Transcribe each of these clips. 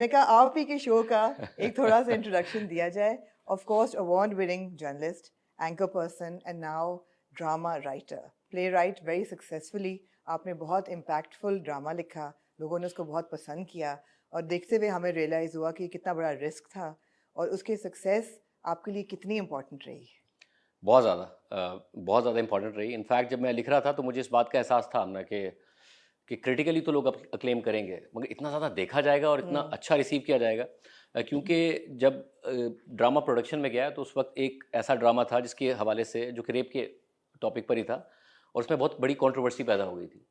मैंने कहा आप ही के शो का एक थोड़ा सा इंट्रोडक्शन दिया जाए। Of course award winning journalist, anchor person and now drama writer, play right very successfully. आपने बहुत इम्पैक्टफुल ड्रामा लिखा, लोगों ने उसको बहुत पसंद किया और देखते हुए हमें रियलाइज़ हुआ कि कितना बड़ा रिस्क था और उसकी सक्सेस आपके लिए कितनी इम्पोर्टेंट रही। बहुत ज़्यादा इंपॉर्टेंट रही। इनफैक्ट जब मैं लिख रहा था तो मुझे इस बात का एहसास था ना कि क्रिटिकली तो लोग अक्लेम करेंगे, मगर इतना ज़्यादा देखा जाएगा और इतना हम्म। अच्छा रिसीव किया जाएगा। क्योंकि जब ड्रामा प्रोडक्शन में गया तो उस वक्त एक ऐसा ड्रामा था जिसके हवाले से, जो कि रेप के टॉपिक पर ही था, और उसमें बहुत बड़ी कंट्रोवर्सी पैदा हो गई थी।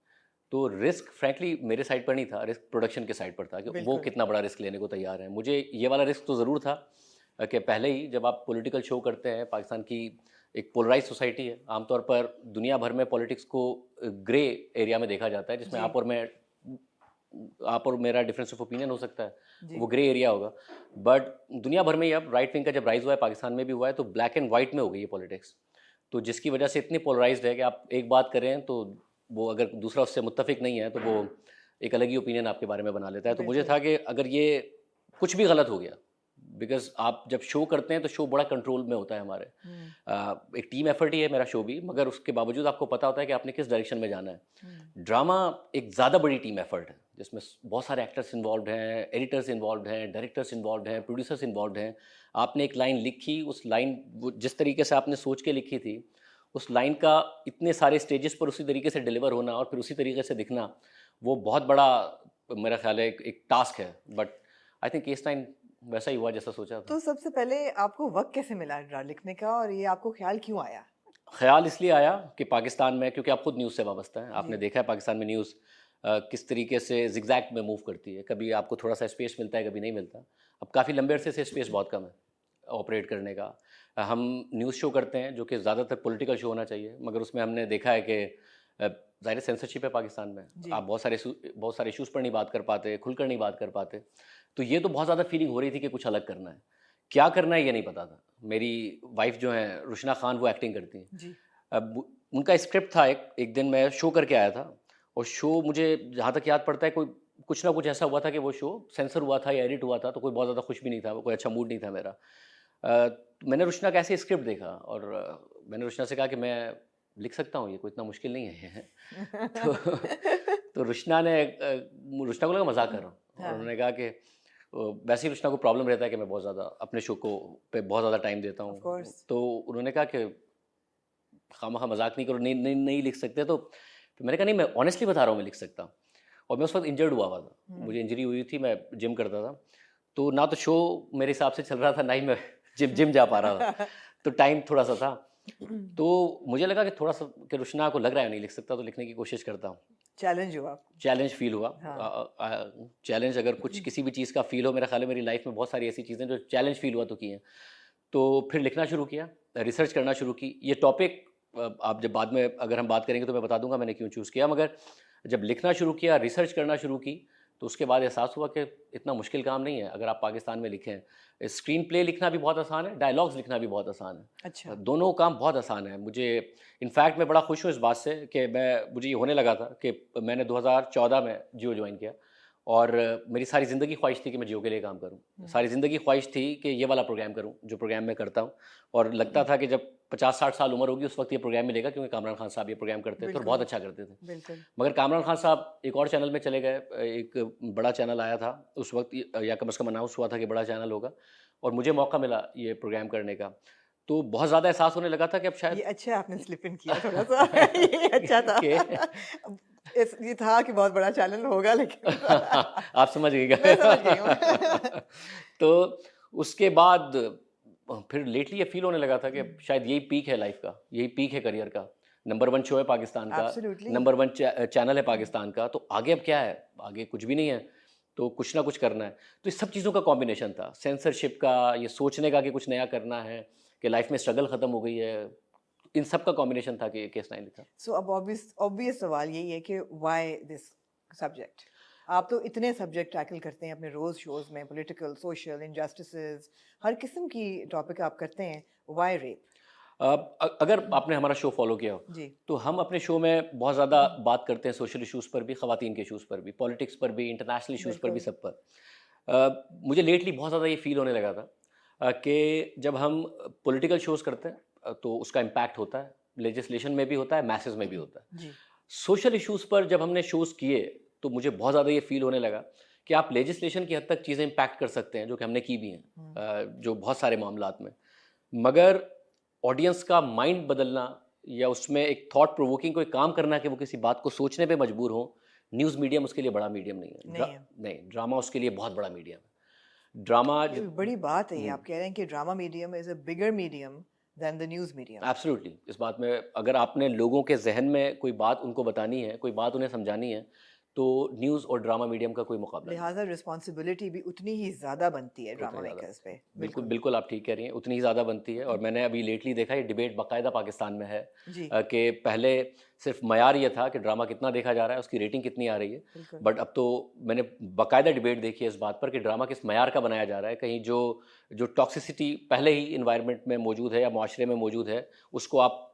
तो रिस्क फ्रैंकली मेरे साइड पर नहीं था, रिस्क प्रोडक्शन के साइड पर था कि वो बिल्कुल। कितना बड़ा रिस्क लेने को तैयार है। मुझे ये वाला रिस्क तो ज़रूर था कि पहले ही जब आप पॉलिटिकल शो करते हैं, पाकिस्तान की एक पोलराइज सोसाइटी है, आमतौर पर दुनिया भर में पॉलिटिक्स को ग्रे एरिया में देखा जाता है, जिसमें जी। आप और मेरा डिफरेंस ऑफ ओपिनियन हो सकता है, जी। वो ग्रे एरिया होगा। बट दुनिया भर में ही अब राइट विंग का जब राइज हुआ है, पाकिस्तान में भी हुआ है, तो ब्लैक एंड वाइट में हो गई है पॉलिटिक्स। तो जिसकी वजह से इतनी पोलराइज्ड है कि आप एक बात करें तो वो, अगर दूसरा उससे मुत्तफिक नहीं है तो वो एक अलग ही ओपिनियन आपके बारे में बना लेता है। तो मुझे बिल्कुल। था कि अगर ये कुछ भी गलत हो गया, बिकॉज आप जब शो करते हैं तो शो बड़ा कंट्रोल में होता है हमारे। हम्म। एक टीम एफर्ट ही है मेरा शो भी, मगर उसके बावजूद आपको पता होता है कि आपने किस डायरेक्शन में जाना हम्म। है। ड्रामा एक ज़्यादा बड़ी टीम एफर्ट है, जिसमें बहुत सारे एक्टर्स इन्वॉल्व हैं, एडिटर्स इन्वॉल्व हैं, डायरेक्टर्स इन्वॉल्व हैं, प्रोड्यूसर्स इन्वॉल्व हैं। आपने एक लाइन लिखी, उस लाइन जिस तरीके से आपने सोच के लिखी थी, उस लाइन का इतने सारे स्टेजेस पर उसी तरीके से डिलीवर होना और फिर उसी तरीके से दिखना, वो बहुत बड़ा, मेरा ख्याल है, एक टास्क है। But I think case time वैसा ही हुआ जैसा सोचा था। तो सबसे पहले आपको वक्त कैसे मिला ड्रा लिखने का और ये आपको ख्याल क्यों आया? ख्याल इसलिए आया कि पाकिस्तान में, क्योंकि आप खुद न्यूज़ से वाबस्ता हैं, जी। आपने देखा है पाकिस्तान में न्यूज़ किस तरीके से जिगजैग में मूव करती है। कभी आपको थोड़ा सा स्पेस मिलता है, कभी नहीं मिलता। अब काफ़ी लंबे अरसे से स्पेस बहुत कम है ऑपरेट करने का। हम न्यूज़ शो करते हैं जो कि ज़्यादातर पॉलिटिकल शो होना चाहिए, मगर उसमें हमने देखा है कि ज़ाहिर सेंसरशिप है पाकिस्तान में। जी। आप बहुत सारे इशूज़ पर नहीं बात कर पाते, खुलकर नहीं बात कर पाते। तो ये तो बहुत ज़्यादा फीलिंग हो रही थी कि कुछ अलग करना है। क्या करना है ये नहीं पता था। मेरी वाइफ जो हैं रुशना खान, वो एक्टिंग करती हैं। जी। अब उनका स्क्रिप्ट था, एक दिन मैं शो करके आया था, और शो मुझे जहाँ तक याद पड़ता है, कोई कुछ ना कुछ ऐसा हुआ था कि वो शो सेंसर हुआ था या एडिट हुआ था, तो कोई बहुत ज़्यादा खुश भी नहीं था, कोई अच्छा मूड नहीं था मेरा। मैंने रुशना का ऐसे स्क्रिप्ट देखा और मैंने रुशना से कहा कि मैं लिख सकता हूँ, ये कोई इतना मुश्किल नहीं है। तो तो रुशना को लगा मजाक कर रहा हूँ, और हाँ। उन्होंने कहा कि वैसे ही रुशना को प्रॉब्लम रहता है कि मैं बहुत ज़्यादा अपने शो को पे बहुत ज़्यादा टाइम देता ऑफ हूँ। कोर्स। तो उन्होंने कहा कि खामखा मजाक नहीं करो, नहीं लिख सकते। तो फिर मैंने कहा नहीं, मैं ऑनेस्टली बता रहा हूँ, मैं लिख सकता हूँ। और मैं उस वक्त इंजर्ड हुआ था, मुझे इंजरी हुई थी, मैं जिम करता था। तो ना तो शो मेरे हिसाब से चल रहा था, ना ही मैं जिम जिम जा पा रहा था, तो टाइम थोड़ा सा था। तो मुझे लगा कि थोड़ा सा, कि रुशना को लग रहा है नहीं लिख सकता, तो लिखने की कोशिश करता हूँ। चैलेंज हुआ आपको? चैलेंज फील हुआ। हाँ। चैलेंज, अगर कुछ किसी भी चीज़ का फील हो, मेरा ख्याल है मेरी लाइफ में बहुत सारी ऐसी चीज़ें जो चैलेंज फील हुआ तो की हैं। तो फिर लिखना शुरू किया, रिसर्च करना शुरू की। ये टॉपिक आप जब बाद में अगर हम बात करेंगे तो मैं बता दूंगा मैंने क्यों चूज़ किया, मगर जब लिखना शुरू किया, रिसर्च करना शुरू की, तो उसके बाद एहसास हुआ कि इतना मुश्किल काम नहीं है अगर आप पाकिस्तान में लिखें। स्क्रीन प्ले लिखना भी बहुत आसान है, डायलॉग्स लिखना भी बहुत आसान है। अच्छा। दोनों काम बहुत आसान है। मुझे इनफैक्ट मैं बड़ा खुश हूँ इस बात से कि मुझे ये होने लगा था कि मैंने 2014 में जियो ज्वाइन किया, और मेरी सारी ज़िंदगी ख्वाहिश थी कि मैं जियो के लिए काम करूं। सारी ज़िंदगी ख्वाहिश थी कि ये वाला प्रोग्राम करूं जो प्रोग्राम मैं करता हूं, और लगता था कि जब 50-60 साल उम्र होगी उस वक्त ये प्रोग्राम मिलेगा, क्योंकि कामरान खान साहब ये प्रोग्राम करते थे और बहुत बिल्कुल। अच्छा करते थे। बिल्कुल। मगर कामरान खान साहब एक और चैनल में चले गए, एक बड़ा चैनल आया था उस वक्त, या कम से कम अनाउंस हुआ था कि बड़ा चैनल होगा, और मुझे मौका मिला ये प्रोग्राम करने का। तो बहुत ज़्यादा एहसास होने लगा था कि अब ये शायद अच्छा आपने स्लिप इन किया थोड़ा सा। ये अच्छा था। कि अब ये था कि बहुत बड़ा चैनल होगा लेकिन आप समझ गए मैं समझ क्या? गई हूँ। तो उसके बाद फिर लेटली ये फील होने लगा था कि शायद यही पीक है लाइफ का, यही पीक है करियर का। नंबर वन शो है पाकिस्तान का, एब्सोल्युटली। नंबर वन चैनल है पाकिस्तान का, तो आगे अब क्या है? आगे कुछ भी नहीं है, तो कुछ ना कुछ करना है। तो इस सब चीज़ों का कॉम्बिनेशन था, सेंसरशिप का, ये सोचने का कि कुछ नया करना है, कि लाइफ में स्ट्रगल ख़त्म हो गई है। इन सब का कॉम्बिनेशन था कि केस 9 लिखा। सो अब ऑब्वियस ऑब्वियस सवाल यही है कि व्हाई दिस सब्जेक्ट? आप तो इतने सब्जेक्ट टैकल करते हैं अपने रोज शोज में, पॉलिटिकल, सोशल, इनजस्टिसेस, हर किस्म की टॉपिक आप करते हैं। Why rape? अगर आपने हमारा शो फॉलो किया हो, जी। तो हम अपने शो में बहुत ज़्यादा बात करते हैं सोशल इश्यूज़ पर भी, ख़वातीन के इश्यूज़ पर भी, पॉलिटिक्स पर भी, इंटरनेशनल इश्यूज़ पर भी, बिल्कुल। सब पर। मुझे लेटली बहुत ज़्यादा ये फील होने लगा था कि जब हम पॉलिटिकल शोज़ करते हैं तो उसका इम्पैक्ट होता है, लेजिस्लेशन में भी होता है, मैसेज में भी होता है। जी। सोशल इश्यूज़ पर जब हमने शोज़ किए तो मुझे बहुत ज़्यादा ये फील होने लगा कि आप लेजिस्लेशन की हद तक चीज़ें इम्पैक्ट कर सकते हैं, जो कि हमने की भी हैं जो बहुत सारे मामलात में। मगर ऑडियंस का माइंड बदलना या उसमें एक थॉट प्रोवोकिंग कोई काम करना कि वो किसी बात को सोचने पे मजबूर हो, न्यूज़ मीडियम उसके लिए बड़ा मीडियम नहीं है। नहीं है। नहीं, ड्रामा उसके लिए बहुत बड़ा मीडियम है। ड्रामा ये बड़ी बात है ये, आप कह रहे हैं कि drama medium is a bigger medium than the news medium. Absolutely, इस बात में अगर आपने लोगों के जहन में कोई बात उनको बतानी है, कोई बात उन्हें समझानी है, तो न्यूज़ और ड्रामा मीडियम का कोई मुकाबला नहीं है। लिहाजा रिस्पॉन्सिबिलिटी भी उतनी ही ज़्यादा बनती है ड्रामा उतनी ज़्यादा मेकर्स पे। बिल्कुल, बिल्कुल आप ठीक कह रही हैं, उतनी ही ज़्यादा बनती है। और मैंने अभी लेटली देखा ये डिबेट बाकायदा पाकिस्तान में है जी। कि पहले सिर्फ मयार ये था कि ड्रामा कितना देखा जा रहा है, उसकी रेटिंग कितनी आ रही है। बिल्कुल। बट अब तो मैंने बाकायदा डिबेट देखी है इस बात पर कि ड्रामा किस मयार का बनाया जा रहा है। कहीं जो जो टॉक्सिसिटी पहले ही इन्वायरमेंट में मौजूद है या माशरे में मौजूद है, उसको आप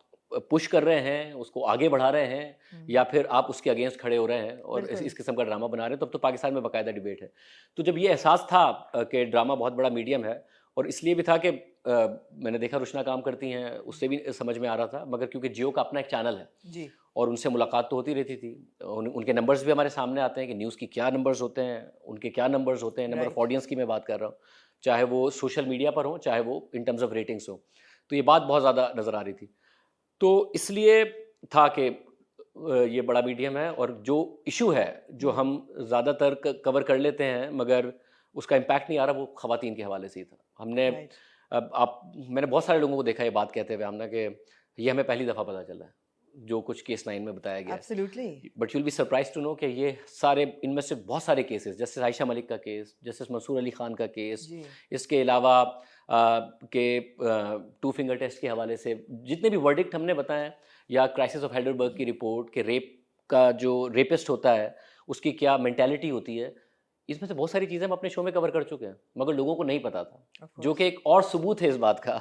पुश कर रहे हैं, उसको आगे बढ़ा रहे हैं, या फिर आप उसके अगेंस्ट खड़े हो रहे हैं और बिल्कुल। इस किस्म का ड्रामा बना रहे हैं। तो अब तो पाकिस्तान में बाकायदा डिबेट है। तो जब ये एहसास था कि ड्रामा बहुत बड़ा मीडियम है, और इसलिए भी था कि मैंने देखा रुशना काम करती हैं, उससे भी समझ में आ रहा था। मगर क्योंकि जियो का अपना एक चैनल है जी। और उनसे मुलाकात तो होती रहती थी, उनके नंबर्स भी हमारे सामने आते हैं कि न्यूज़ की क्या नंबर्स होते हैं, उनके क्या नंबर्स होते हैं। Number of right. ऑडियंस की मैं बात कर रहा हूँ, चाहे वो सोशल मीडिया पर हो, चाहे वो इन टर्म्स ऑफ रेटिंग्स हो। तो ये बात बहुत ज़्यादा नज़र आ रही थी। तो इसलिए था कि ये बड़ा मीडियम है, और जो इशू है जो हम ज़्यादातर कवर कर लेते हैं मगर उसका इम्पैक्ट नहीं आ रहा, वो ख़वातीन के हवाले से ही था। हमने राइट। अब आप मैंने बहुत सारे लोगों को देखा ये बात कहते हुए हमने कि ये हमें पहली दफ़ा पता चला है जो कुछ केस 9 में बताया गया है। Absolutely. But you will be surprise to know कि ये सारे, इनमें से बहुत सारे केसेस, जस्टिस आयशा मलिक का केस, जस्टिस मंसूर अली खान का केस, जी। इसके अलावा के टू फिंगर टेस्ट के हवाले से जितने भी वर्डिक्ट हमने बताए, या क्राइसिस ऑफ हेडरबर्ग की रिपोर्ट कि रेप का जो रेपिस्ट होता है उसकी क्या मेंटालिटी होती है, इसमें से बहुत सारी चीज़ें हम अपने शो में कवर कर चुके हैं मगर लोगों को नहीं पता था। ऑफ जो कोर्स। कि एक और सबूत है इस बात का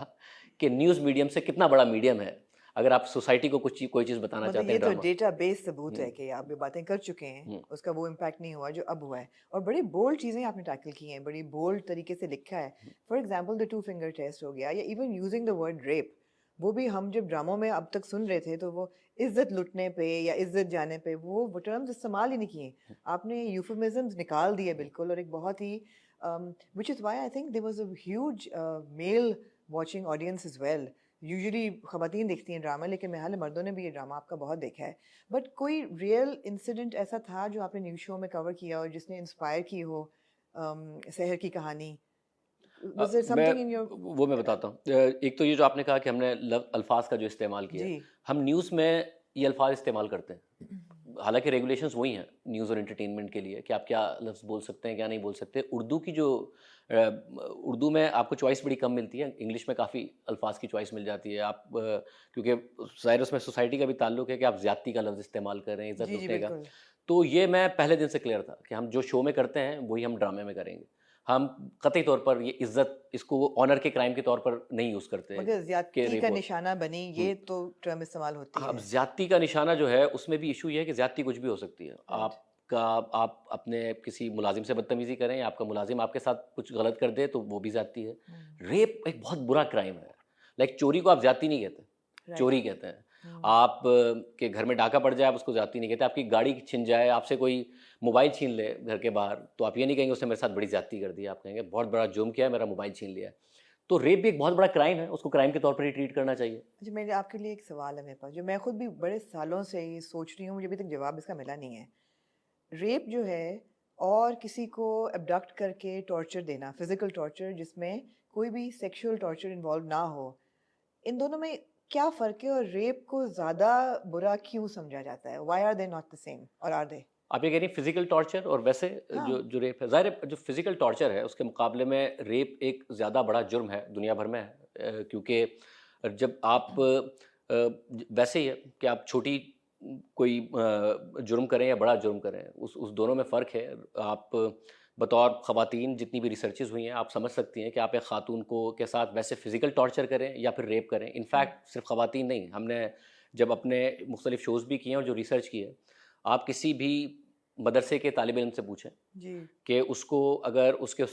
कि न्यूज़ मीडियम से कितना बड़ा मीडियम है। अगर आप सोसाइटी को कोई चीज़ बताना मतलब चाहते ये हैं तो ड्रामा। डेटा बेस सबूत है कि आप ये बातें कर चुके हैं, उसका वो इम्पैक्ट नहीं हुआ जो अब हुआ है। और बड़ी बोल्ड चीज़ें आपने टैकल की हैं, बड़ी बोल्ड तरीके से लिखा है। For example the two finger test हो गया, या even using the word rape. वो भी हम जब ड्रामों में अब तक सुन रहे थे तो वो इज्जत लुटने पे या इज्जत जाने पे वो टर्म्स इस्तेमाल ही नहीं किए। आपने यूफेमिज्म्स निकाल दिए बिल्कुल, और एक बहुत ही which is why I think there was a huge male watching audience as well. Usually ख़वातीन देखती हैं ड्रामा, लेकिन मेरे ख्याल है मर्दों ने भी ये ड्रामा आपका बहुत देखा है। बट कोई रियल इंसिडेंट ऐसा था जो आपने न्यूज़ शो में कवर किया और जिसने इंस्पायर की हो सहर की कहानी? वाज देयर मैं समथिंग इन योर? वो मैं बताता हूँ। एक तो ये जो आपने कहा कि हमने अल्फाज का जो इस्तेमाल किया, जी। हम न्यूज़ में ये अल्फाज इस्तेमाल करते हैं। हालांकि रेगुलेशंस वही हैं न्यूज़ और एंटरटेनमेंट के लिए कि आप क्या लफ्ज़ बोल सकते हैं, क्या नहीं बोल सकते। उर्दू में आपको चॉइस बड़ी कम मिलती है, इंग्लिश में काफ़ी अल्फाज की चॉइस मिल जाती है। आप क्योंकि ज़ाहिर उसमें सोसाइटी का भी ताल्लुक है कि आप ज़्यादती का लफ्ज़ इस्तेमाल कर रहे हैं, इज़्ज़त जी, जी, लुटने का। बिल्कुल। तो ये मैं पहले दिन से क्लियर था कि हम जो शो में करते हैं वही हम ड्रामे में करेंगे। हम कतई तौर पर ये इज़्ज़त, इसको ऑनर के क्राइम के तौर पर नहीं यूज़ करते मगर कि ज़्यादती रेप का हो। निशाना बनी, ये तो टर्म इस्तेमाल होती अब है। ज़्यादती का निशाना जो है उसमें भी इशू ये है कि ज़्यादती कुछ भी हो सकती है। राइट। आप अपने किसी मुलाजिम से बदतमीज़ी करें, या आपका मुलाजिम आपके साथ कुछ गलत कर दे तो वो भी ज़्यादती है। रेप एक बहुत बुरा क्राइम है। लाइक चोरी को आप ज़्यादती नहीं कहते, राइट। चोरी कहते हैं। आप के घर में डाका पड़ जाए आप उसको ज़्यादती नहीं कहते। आपकी गाड़ी छिन जाए, आपसे कोई मोबाइल छीन ले घर के बाहर, तो आप ये नहीं कहेंगे उसने मेरे साथ बड़ी ज़्यादती कर दी। आप कहेंगे बहुत बड़ा जुर्म किया है, मेरा मोबाइल छीन लिया है। तो रेप भी एक बहुत बड़ा क्राइम है, उसको क्राइम के तौर पर ही ट्रीट करना चाहिए। अच्छा, मेरे आपके लिए एक सवाल है मेरे पास, जो मैं खुद भी बड़े सालों से ये सोच रही हूँ, मुझे अभी तक जवाब इसका मिला नहीं है। रेप जो है और किसी को अबडक्ट करके टॉर्चर देना, फिजिकल टॉर्चर जिसमें कोई भी सेक्सुअल टॉर्चर इन्वॉल्व ना हो, इन दोनों में क्या फ़र्क है और रेप को ज़्यादा बुरा क्यों समझा जाता है? Why are they not the same, और आर दे? आप ये कह रही हैं फिजिकल टॉर्चर और वैसे हाँ। जो रेप है, ज़ाहिर है जो फिजिकल टॉर्चर है उसके मुकाबले में रेप एक ज़्यादा बड़ा जुर्म है दुनिया भर में है। क्योंकि जब आप वैसे ही है कि आप छोटी कोई जुर्म करें या बड़ा जुर्म करें, उस दोनों में फ़र्क है। आप बतौर ख़वातीन जितनी भी रिसर्चेज़ हुई हैं आप समझ सकती हैं कि आप एक ख़ातून को के साथ वैसे फ़िज़िकल टॉर्चर करें या फिर रेप करें। इनफैक्ट सिर्फ ख़वातीन नहीं, हमने जब अपने मुख्तलिफ शोज़ भी किए हैं और जो रिसर्च की है, आप किसी भी मदरसे के तालिब इल्म से पूछें जी कि उसको अगर उसके